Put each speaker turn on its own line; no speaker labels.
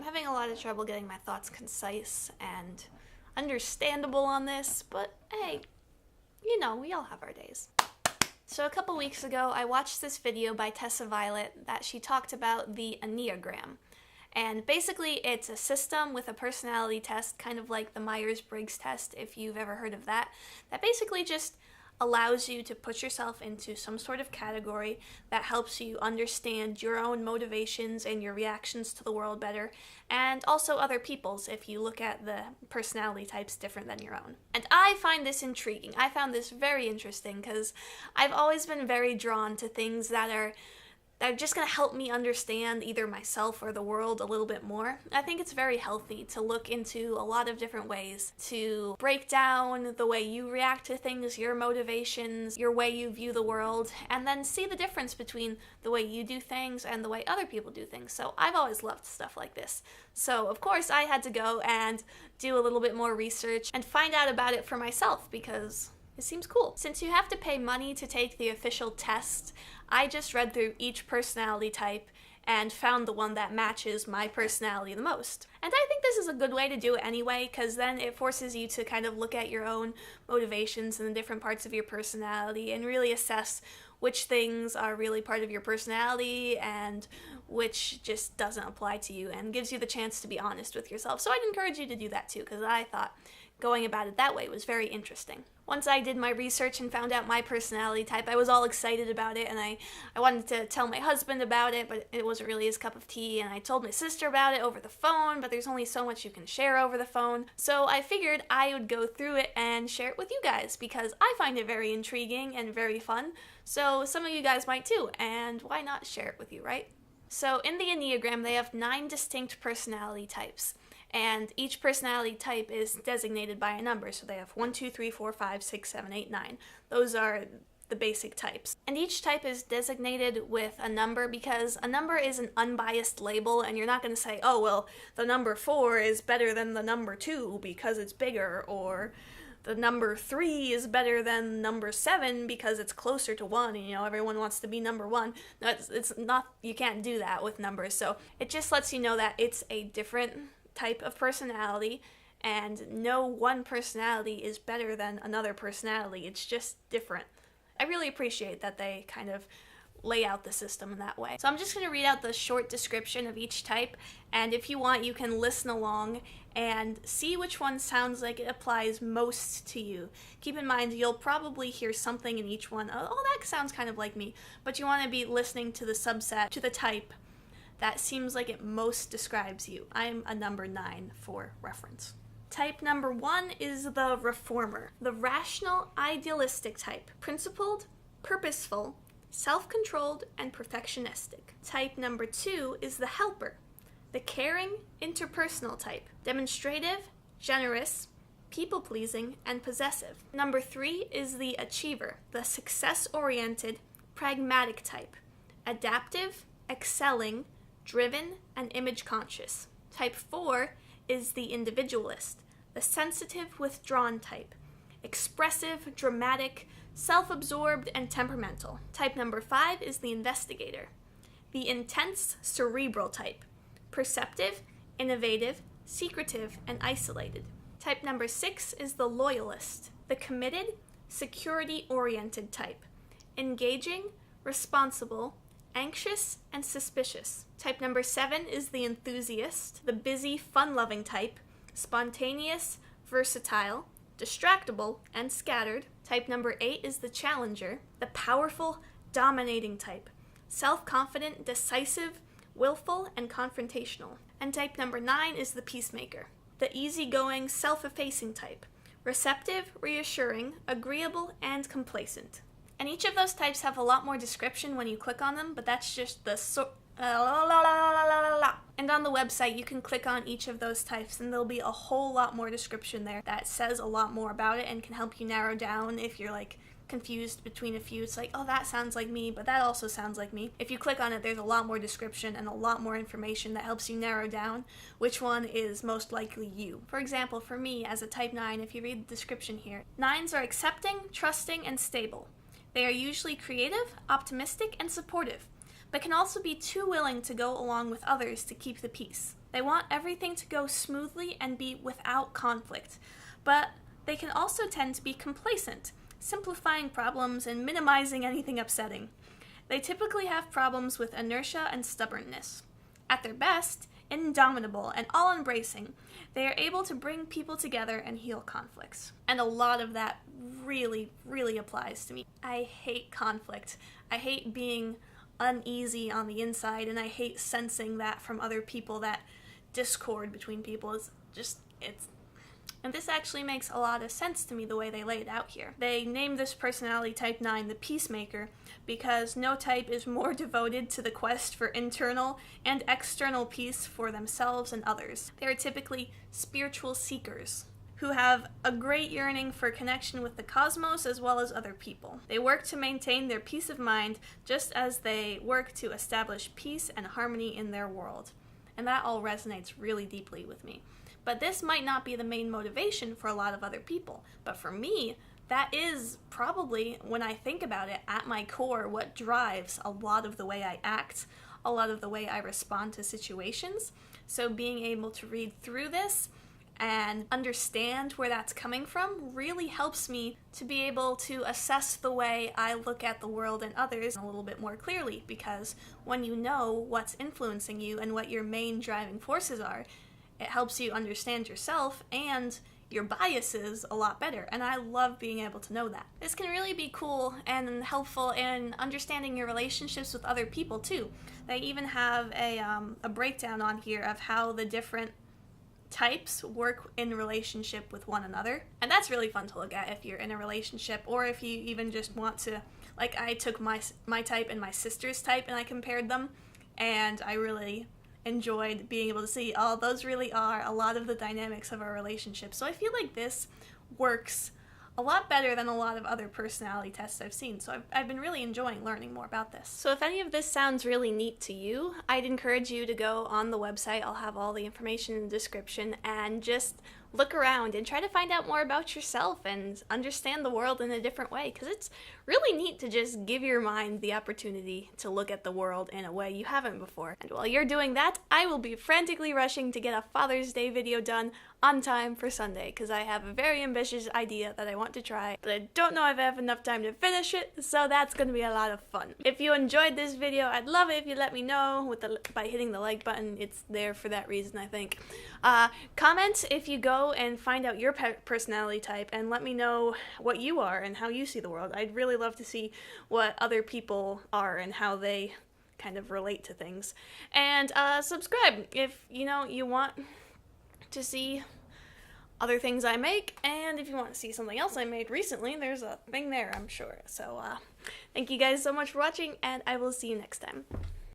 I'm having a lot of trouble getting my thoughts concise and understandable on this, but hey, we all have our days. So a couple weeks ago, I watched this video by Tessa Violet that she talked about the Enneagram. And basically, it's a system with a personality test, kind of like the Myers-Briggs test, if you've ever heard of that basically just allows you to put yourself into some sort of category that helps you understand your own motivations and your reactions to the world better, and also other people's if you look at the personality types different than your own. And I find this intriguing. I found this very interesting because I've always been very drawn to things that are just going to help me understand either myself or the world a little bit more. I think it's very healthy to look into a lot of different ways to break down the way you react to things, your motivations, your way you view the world, and then see the difference between the way you do things and the way other people do things. So I've always loved stuff like this. So of course I had to go and do a little bit more research and find out about it for myself because it seems cool. Since you have to pay money to take the official test, I just read through each personality type and found the one that matches my personality the most. And I think this is a good way to do it anyway, because then it forces you to kind of look at your own motivations and the different parts of your personality and really assess which things are really part of your personality and which just doesn't apply to you, and gives you the chance to be honest with yourself. So I'd encourage you to do that too, because I thought going about it that way was very interesting. Once I did my research and found out my personality type, I was all excited about it, and I wanted to tell my husband about it, but it wasn't really his cup of tea, and I told my sister about it over the phone, but there's only so much you can share over the phone. So I figured I would go through it and share it with you guys, because I find it very intriguing and very fun, so some of you guys might too, and why not share it with you, right? So in the Enneagram, they have 9 distinct personality types. And each personality type is designated by a number. So they have 1, 2, 3, 4, 5, 6, 7, 8, 9. Those are the basic types. And each type is designated with a number because a number is an unbiased label, and you're not going to say, oh, well, the number 4 is better than the number 2 because it's bigger, or the number 3 is better than number 7 because it's closer to 1, and everyone wants to be number 1. No, it's not, you can't do that with numbers. So it just lets you know that it's a different type of personality, and no one personality is better than another personality. It's just different. I really appreciate that they kind of lay out the system in that way. So I'm just going to read out the short description of each type, and if you want, you can listen along and see which one sounds like it applies most to you. Keep in mind, you'll probably hear something in each one. Oh, that sounds kind of like me. But you want to be listening to the subset, to the type that seems like it most describes you. I'm a number 9 for reference. Type number 1 is the reformer, the rational, idealistic type, principled, purposeful, self-controlled, and perfectionistic. Type number 2 is the helper, the caring, interpersonal type, demonstrative, generous, people-pleasing, and possessive. Number 3 is the achiever, the success-oriented, pragmatic type, adaptive, excelling, driven, and image-conscious. Type 4 is the individualist, the sensitive, withdrawn type, expressive, dramatic, self-absorbed, and temperamental. Type number 5 is the investigator, the intense, cerebral type, perceptive, innovative, secretive, and isolated. Type number 6 is the loyalist, the committed, security-oriented type, engaging, responsible, anxious, and suspicious. Type number 7 is the enthusiast, the busy, fun-loving type, spontaneous, versatile, distractible, and scattered. Type number 8 is the challenger, the powerful, dominating type, self-confident, decisive, willful, and confrontational. And type number 9 is the peacemaker, the easygoing, self-effacing type, receptive, reassuring, agreeable, and complacent. And each of those types have a lot more description when you click on them, but that's just the And on the website, you can click on each of those types, and there'll be a whole lot more description there that says a lot more about it and can help you narrow down if you're confused between a few. It's oh, that sounds like me, but that also sounds like me. If you click on it, there's a lot more description and a lot more information that helps you narrow down which one is most likely you. For example, for me, as a type 9, if you read the description here, 9s are accepting, trusting, and stable. They are usually creative, optimistic, and supportive, but can also be too willing to go along with others to keep the peace. They want everything to go smoothly and be without conflict, but they can also tend to be complacent, simplifying problems and minimizing anything upsetting. They typically have problems with inertia and stubbornness. At their best, indomitable and all-embracing, they are able to bring people together and heal conflicts. And a lot of that really, really applies to me. I hate conflict. I hate being uneasy on the inside, and I hate sensing that from other people, that discord between people is just, and this actually makes a lot of sense to me the way they lay it out here. They named this personality type 9 the Peacemaker because no type is more devoted to the quest for internal and external peace for themselves and others. They are typically spiritual seekers who have a great yearning for connection with the cosmos as well as other people. They work to maintain their peace of mind just as they work to establish peace and harmony in their world. And that all resonates really deeply with me. But this might not be the main motivation for a lot of other people. But for me, that is probably, when I think about it, at my core, what drives a lot of the way I act, a lot of the way I respond to situations. So being able to read through this and understand where that's coming from really helps me to be able to assess the way I look at the world and others a little bit more clearly, because when you know what's influencing you and what your main driving forces are, it helps you understand yourself and your biases a lot better, and I love being able to know that. This can really be cool and helpful in understanding your relationships with other people too. They even have a breakdown on here of how the different types work in relationship with one another, and that's really fun to look at if you're in a relationship, or if you even just want to, like, I took my type and my sister's type and I compared them, and I really enjoyed being able to see, oh, those really are a lot of the dynamics of our relationship. So I feel like this works a lot better than a lot of other personality tests I've seen, so I've been really enjoying learning more about this. So if any of this sounds really neat to you, I'd encourage you to go on the website. I'll have all the information in the description, and just look around and try to find out more about yourself and understand the world in a different way, because it's really neat to just give your mind the opportunity to look at the world in a way you haven't before. And while you're doing that, I will be frantically rushing to get a Father's Day video done on time for Sunday, because I have a very ambitious idea that I want to try, but I don't know if I have enough time to finish it, so that's going to be a lot of fun. If you enjoyed this video, I'd love it if you let me know by hitting the like button. It's there for that reason, I think. Comment if you go and find out your personality type, and let me know what you are and how you see the world. I'd really love to see what other people are and how they kind of relate to things. And subscribe if you want to see other things I make, and if you want to see something else I made recently, there's a thing there, I'm sure. So thank you guys so much for watching, and I will see you next time.